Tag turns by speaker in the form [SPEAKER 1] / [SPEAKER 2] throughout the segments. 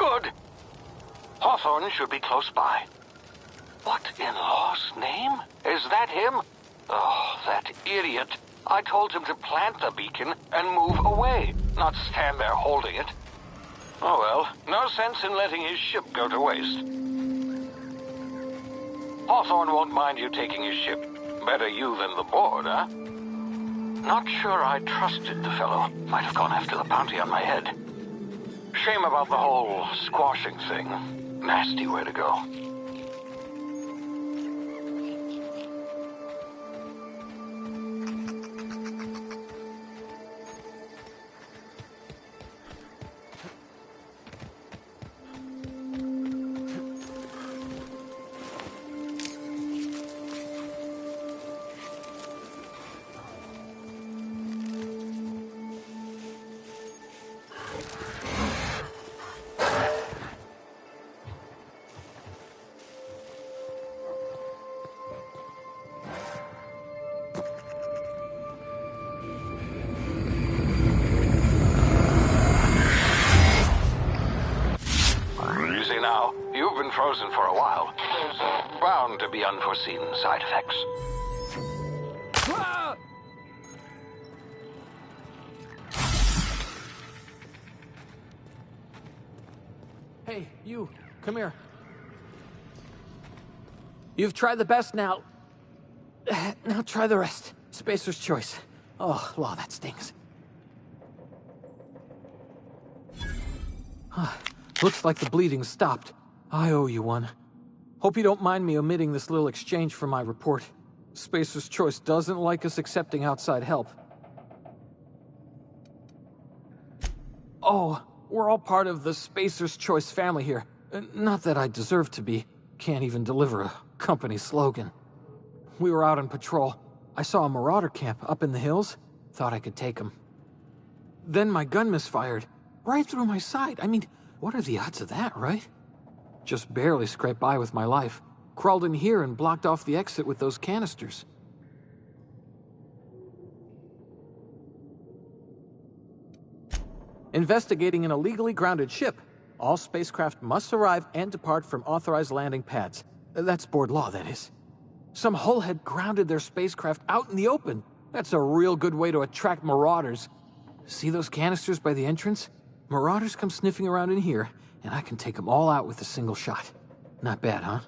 [SPEAKER 1] Good. Hawthorne should be close by. What in law's name? Is that him? Oh, that idiot. I told him to plant the beacon and move away, not stand there holding it. Oh well, no sense in letting his ship go to waste. Hawthorne won't mind you taking his ship. Better you than the board, huh? Not sure I trusted the fellow. Might have gone after the bounty on my head. Shame about the whole squashing thing. Nasty way to go. Now, you've been frozen for a while. There's bound to be unforeseen side effects.
[SPEAKER 2] Hey, you, come here. You've tried the best now. Now try the rest. Spacer's choice. Oh, law, that stings. Looks like the bleeding stopped. I owe you one. Hope you don't mind me omitting this little exchange from my report. Spacer's Choice doesn't like us accepting outside help. Oh, we're all part of the Spacer's Choice family here. Not that I deserve to be. Can't even deliver a company slogan. We were out on patrol. I saw a marauder camp up in the hills. Thought I could take him. Then my gun misfired. Right through my side. I mean, what are the odds of that, right? Just barely scraped by with my life. Crawled in here and blocked off the exit with those canisters. Investigating an illegally grounded ship. All spacecraft must arrive and depart from authorized landing pads. That's board law, that is. Some hullhead grounded their spacecraft out in the open. That's a real good way to attract marauders. See those canisters by the entrance? Marauders come sniffing around in here, and I can take them all out with a single shot. Not bad, huh?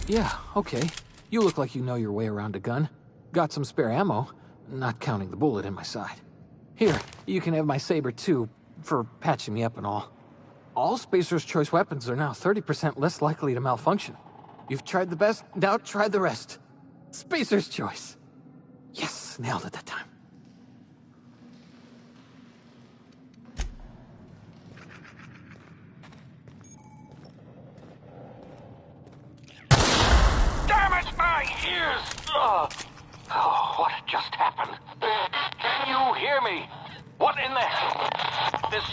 [SPEAKER 2] Yeah, okay. You look like you know your way around a gun. Got some spare ammo, not counting the bullet in my side. Here, you can have my saber too, for patching me up and all. All Spacer's Choice weapons are now 30% less likely to malfunction. You've tried the best, now try the rest. Spacer's Choice. Yes, nailed it that time.
[SPEAKER 1] Damn it, my ears! Oh, what just happened? Can you hear me? What in the hell? This...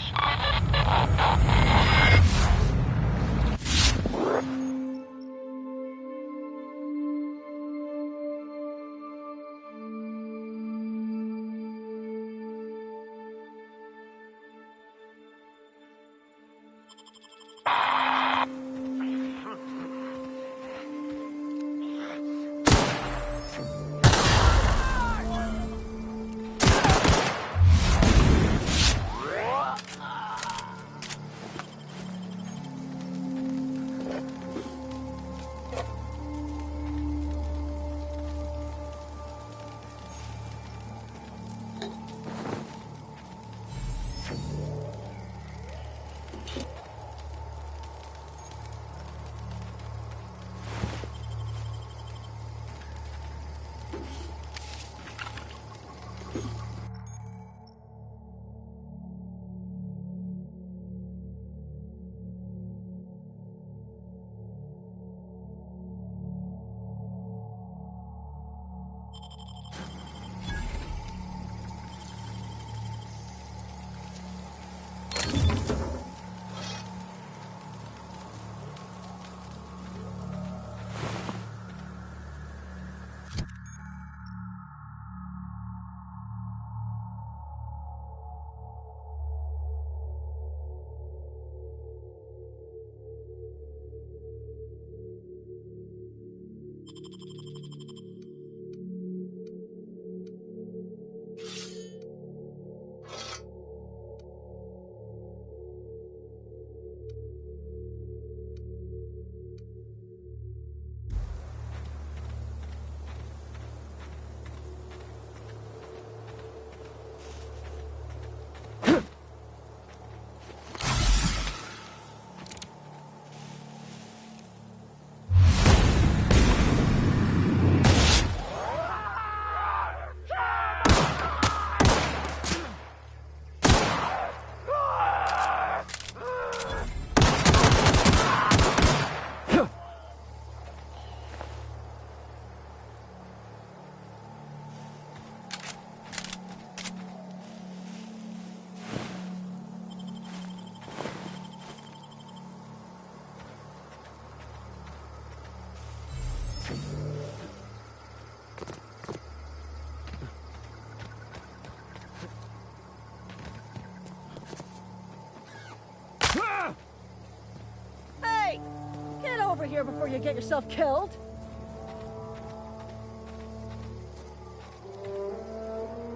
[SPEAKER 3] here before you get yourself killed.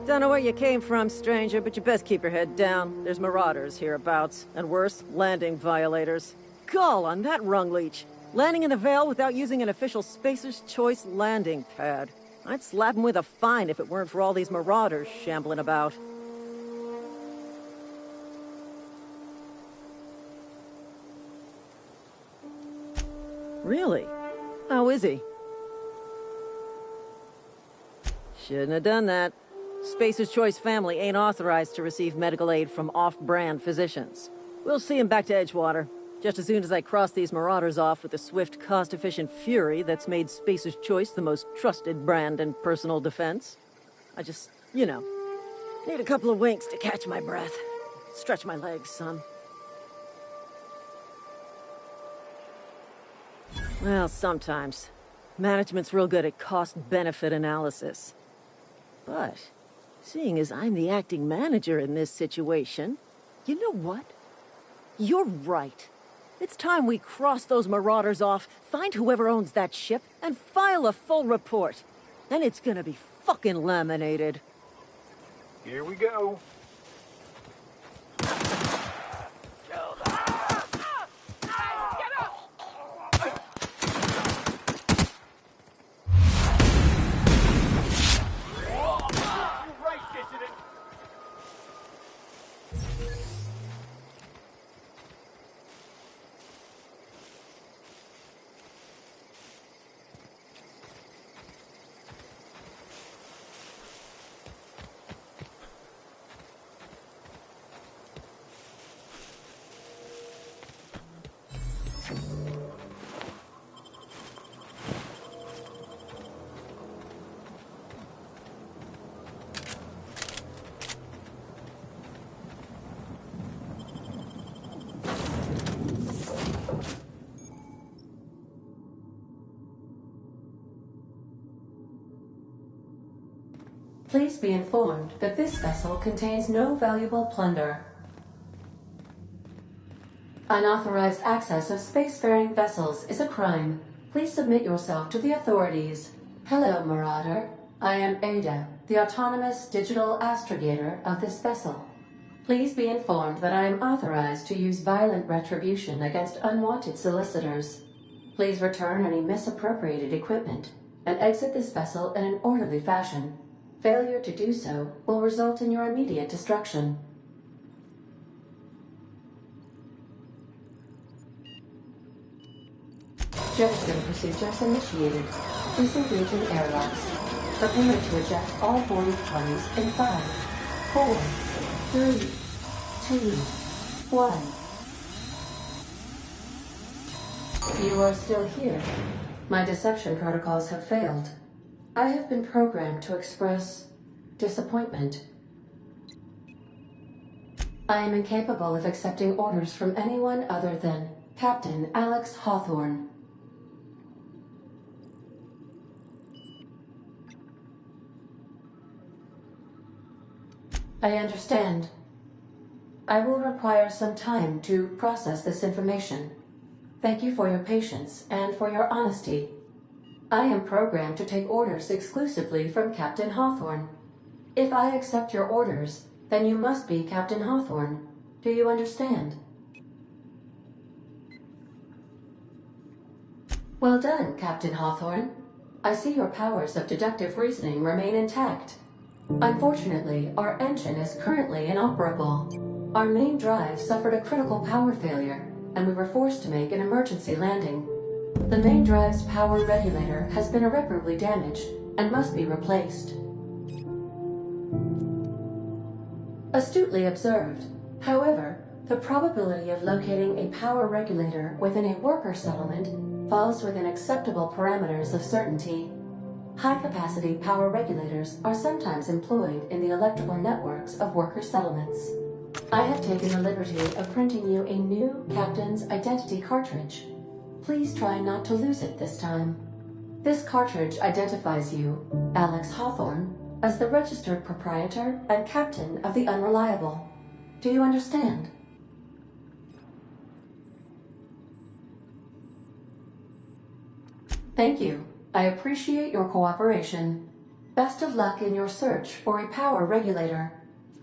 [SPEAKER 3] Don't know where you came from, stranger, but you best keep your head down. There's marauders hereabouts, and worse, landing violators. Gall on that rung leech. Landing in the Vale without using an official Spacer's Choice landing pad. I'd slap him with a fine if it weren't for all these marauders shambling about. Really? How is he? Shouldn't have done that. Spacer's Choice family ain't authorized to receive medical aid from off-brand physicians. We'll see him back to Edgewater, just as soon as I cross these marauders off with the swift, cost-efficient fury that's made Spacer's Choice the most trusted brand in personal defense. I just, need a couple of winks to catch my breath. Stretch my legs, son. Well, sometimes. Management's real good at cost-benefit analysis. But, seeing as I'm the acting manager in this situation, you know what? You're right. It's time we cross those marauders off, find whoever owns that ship, and file a full report. Then it's gonna be fucking laminated.
[SPEAKER 4] Here we go.
[SPEAKER 5] Please be informed that this vessel contains no valuable plunder. Unauthorized access of spacefaring vessels is a crime. Please submit yourself to the authorities. Hello, Marauder. I am Ada, the autonomous digital astrogator of this vessel. Please be informed that I am authorized to use violent retribution against unwanted solicitors. Please return any misappropriated equipment and exit this vessel in an orderly fashion. Failure to do so will result in your immediate destruction. Jetstream procedures initiated. Please engage in airlocks. Prepare to eject all boarding parties in 5, 4, 3, 2, 1. You are still here. My deception protocols have failed. I have been programmed to express disappointment. I am incapable of accepting orders from anyone other than Captain Alex Hawthorne. I understand. I will require some time to process this information. Thank you for your patience and for your honesty. I am programmed to take orders exclusively from Captain Hawthorne. If I accept your orders, then you must be Captain Hawthorne. Do you understand? Well done, Captain Hawthorne. I see your powers of deductive reasoning remain intact. Unfortunately, our engine is currently inoperable. Our main drive suffered a critical power failure, and we were forced to make an emergency landing. The main drive's power regulator has been irreparably damaged and must be replaced. Astutely observed. However, the probability of locating a power regulator within a worker settlement falls within acceptable parameters of certainty. High-capacity power regulators are sometimes employed in the electrical networks of worker settlements. I have taken the liberty of printing you a new Captain's Identity cartridge. Please try not to lose it this time. This cartridge identifies you, Alex Hawthorne, as the registered proprietor and captain of the Unreliable. Do you understand? Thank you. I appreciate your cooperation. Best of luck in your search for a power regulator.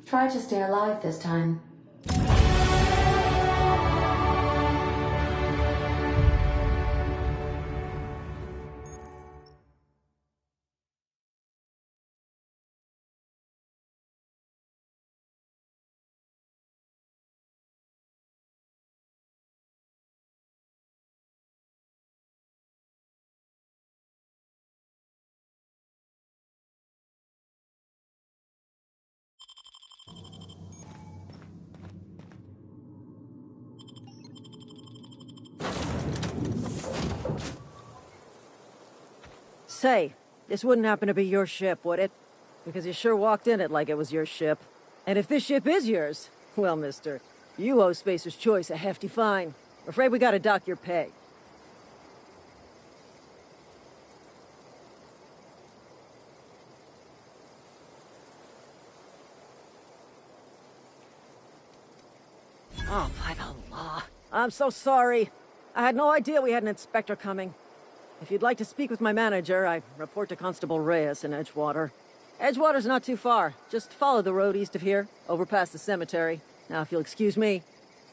[SPEAKER 5] Try to stay alive this time.
[SPEAKER 3] Say, this wouldn't happen to be your ship, would it? Because you sure walked in it like it was your ship. And if this ship is yours, well, mister, you owe Spacer's Choice a hefty fine. Afraid we gotta dock your pay. Oh, by the law. I'm so sorry. I had no idea we had an inspector coming. If you'd like to speak with my manager, I report to Constable Reyes in Edgewater. Edgewater's not too far. Just follow the road east of here, over past the cemetery. Now, if you'll excuse me,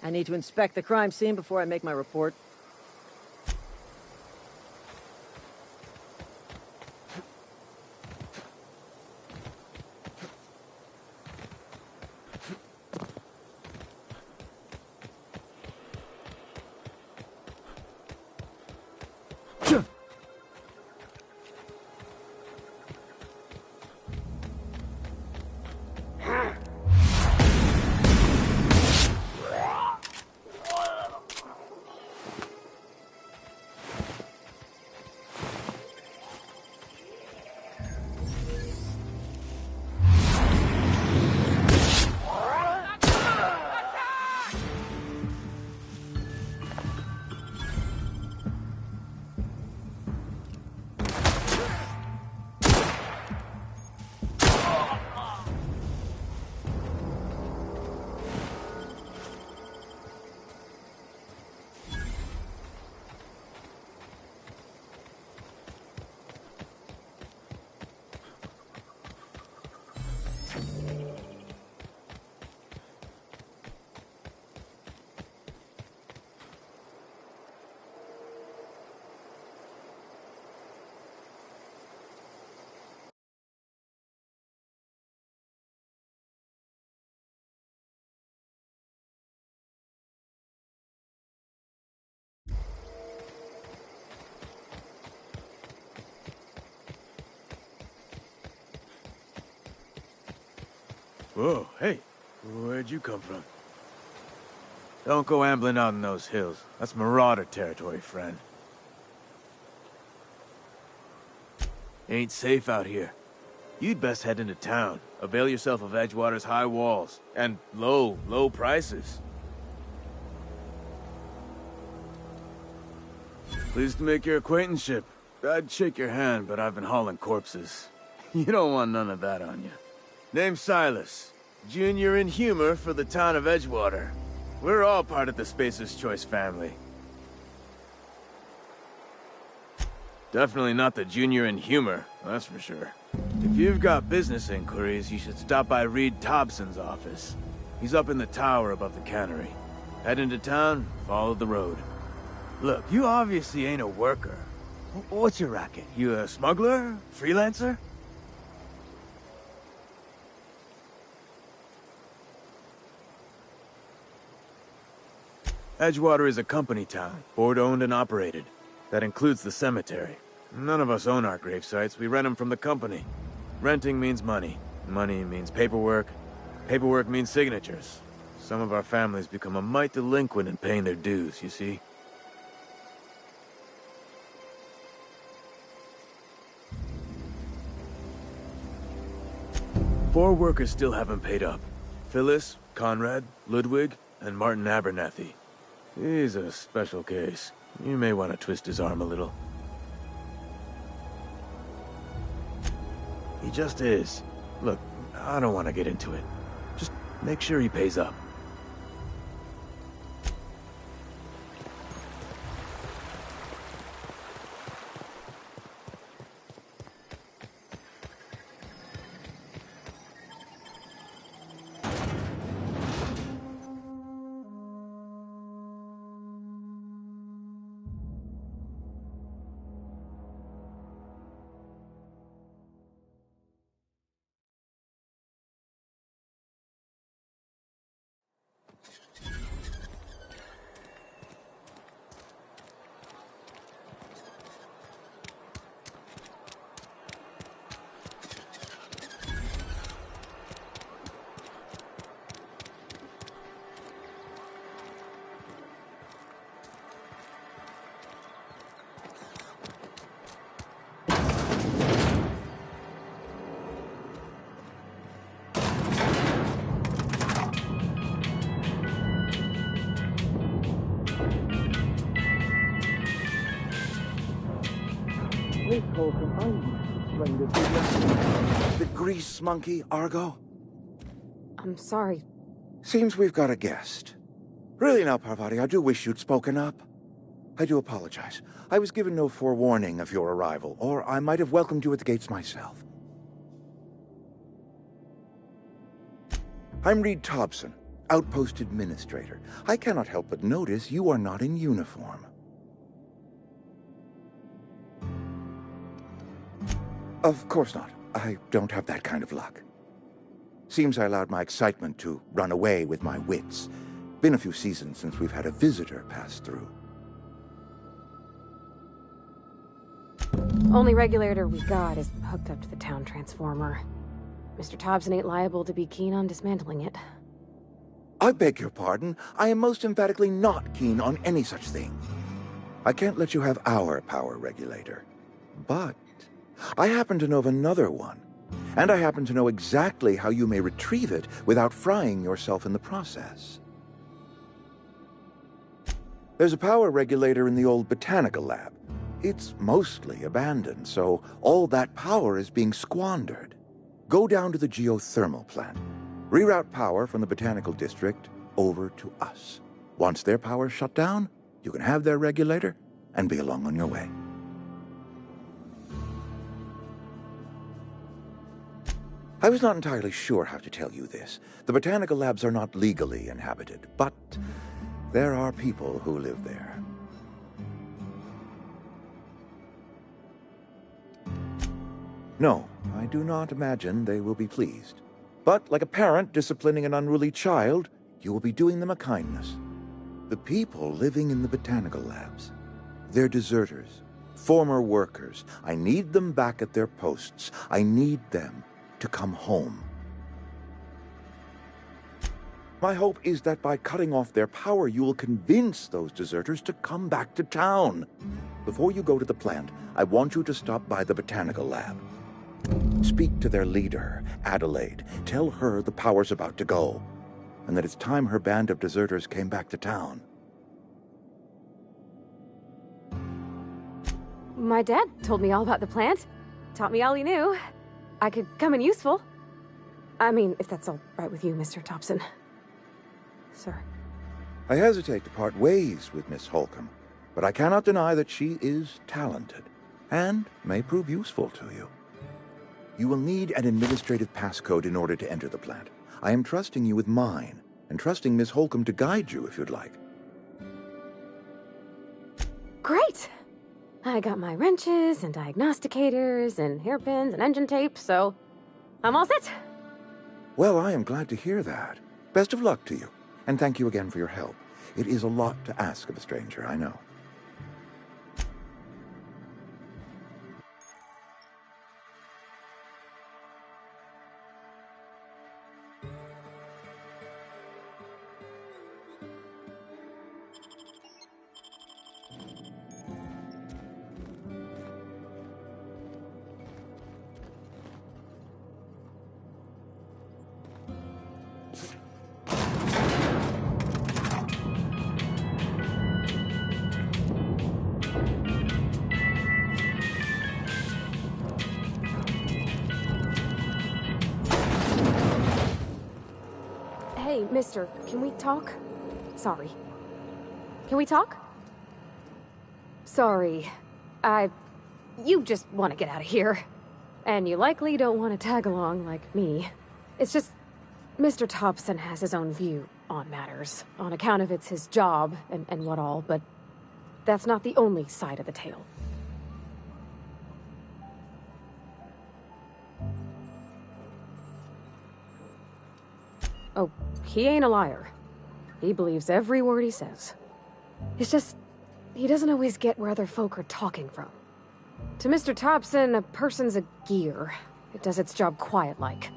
[SPEAKER 3] I need to inspect the crime scene before I make my report.
[SPEAKER 6] Whoa, hey, where'd you come from? Don't go ambling out in those hills. That's Marauder territory, friend. Ain't safe out here. You'd best head into town. Avail yourself of Edgewater's high walls. And low prices. Pleased to make your acquaintanceship. I'd shake your hand, but I've been hauling corpses. You don't want none of that on you. Name's Silas. Junior in humor for the town of Edgewater. We're all part of the Spacer's Choice family. Definitely not the junior in humor, that's for sure. If you've got business inquiries, you should stop by Reed Thompson's office. He's up in the tower above the cannery. Head into town, follow the road. Look, you obviously ain't a worker. What's your racket? You a smuggler? Freelancer? Edgewater is a company town, board-owned and operated. That includes the cemetery. None of us own our grave sites, we rent them from the company. Renting means money. Money means paperwork. Paperwork means signatures. Some of our families become a mite delinquent in paying their dues, you see? Four workers still haven't paid up. Phyllis, Conrad, Ludwig, and Martin Abernathy. He's a special case. You may want to twist his arm a little. He just is. Look, I don't want to get into it. Just make sure he pays up.
[SPEAKER 4] Miss Holcomb, I need to explain this to you.
[SPEAKER 7] The grease monkey, Argo?
[SPEAKER 8] I'm sorry.
[SPEAKER 7] Seems we've got a guest. Really now, Parvati, I do wish you'd spoken up. I do apologize. I was given no forewarning of your arrival, or I might have welcomed you at the gates myself. I'm Reed Thompson, Outpost Administrator. I cannot help but notice you are not in uniform. Of course not. I don't have that kind of luck. Seems I allowed my excitement to run away with my wits. Been a few seasons since we've had a visitor pass through.
[SPEAKER 8] Only regulator we got is hooked up to the town transformer. Mr. Thompson ain't liable to be keen on dismantling it.
[SPEAKER 7] I beg your pardon. I am most emphatically not keen on any such thing. I can't let you have our power regulator. But I happen to know of another one. And I happen to know exactly how you may retrieve it without frying yourself in the process. There's a power regulator in the old botanical lab. It's mostly abandoned, so all that power is being squandered. Go down to the geothermal plant. Reroute power from the botanical district over to us. Once their power's shut down, you can have their regulator and be along on your way. I was not entirely sure how to tell you this. The botanical labs are not legally inhabited, but there are people who live there. No, I do not imagine they will be pleased. But like a parent disciplining an unruly child, you will be doing them a kindness. The people living in the botanical labs, they're deserters, former workers. I need them back at their posts. I need them to come home. My hope is that by cutting off their power, you will convince those deserters to come back to town. Before you go to the plant, I want you to stop by the botanical lab. Speak to their leader, Adelaide. Tell her the power's about to go, and that it's time her band of deserters came back to town.
[SPEAKER 8] My dad told me all about the plant. Taught me all he knew. I could come in useful. I mean, if that's all right with you, Mr. Thompson. Sir.
[SPEAKER 7] I hesitate to part ways with Miss Holcomb, but I cannot deny that she is talented, and may prove useful to you. You will need an administrative passcode in order to enter the plant. I am trusting you with mine, and trusting Miss Holcomb to guide you if you'd like.
[SPEAKER 8] Great! I got my wrenches and diagnosticators and hairpins and engine tape, so I'm all set.
[SPEAKER 7] Well, I am glad to hear that. Best of luck to you, and thank you again for your help. It is a lot to ask of a stranger, I know.
[SPEAKER 8] Hey, mister, can we talk? Sorry. Can we talk? Sorry. You just want to get out of here. And you likely don't want to tag along like me. It's just, Mr. Thompson has his own view on matters, on account of it's his job and what all, but that's not the only side of the tale. Oh, he ain't a liar. He believes every word he says. It's just, he doesn't always get where other folk are talking from. To Mr. Thompson, a person's a gear. It does its job quiet-like.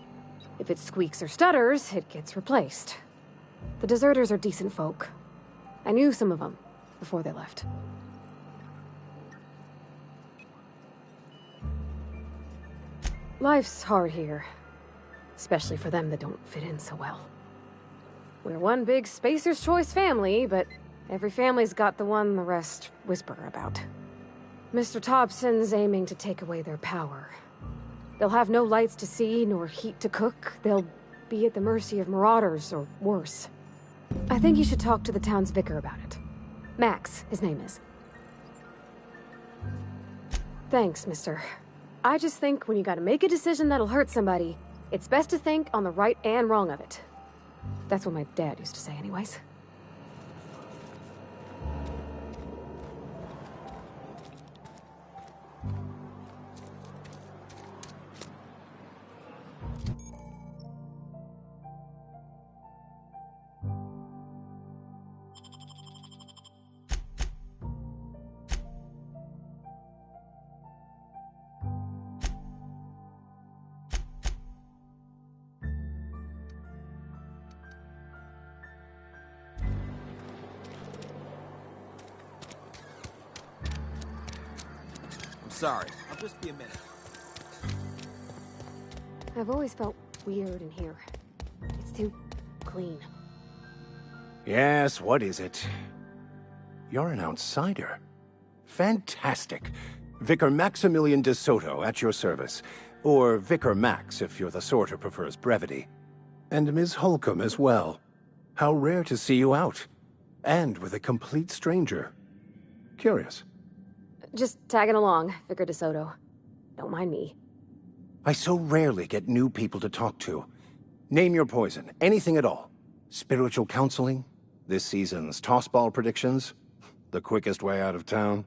[SPEAKER 8] If it squeaks or stutters, it gets replaced. The deserters are decent folk. I knew some of them before they left. Life's hard here. Especially for them that don't fit in so well. We're one big Spacer's Choice family, but every family's got the one the rest whisper about. Mr. Thompson's aiming to take away their power. They'll have no lights to see, nor heat to cook. They'll be at the mercy of marauders, or worse. I think you should talk to the town's vicar about it. Max, his name is. Thanks, mister. I just think when you gotta make a decision that'll hurt somebody, it's best to think on the right and wrong of it. That's what my dad used to say anyways.
[SPEAKER 9] Sorry, I'll just be a minute.
[SPEAKER 8] I've always felt weird in here. It's too clean.
[SPEAKER 10] Yes, what is it? You're an outsider. Fantastic. Vicar Maximilian de Soto at your service. Or Vicar Max if you're the sort who prefers brevity. And Ms. Holcomb as well. How rare to see you out. And with a complete stranger. Curious.
[SPEAKER 8] Just tagging along, Vicar de Soto. Don't mind me.
[SPEAKER 10] I so rarely get new people to talk to. Name your poison, anything at all. Spiritual counseling? This season's tossball predictions? The quickest way out of town?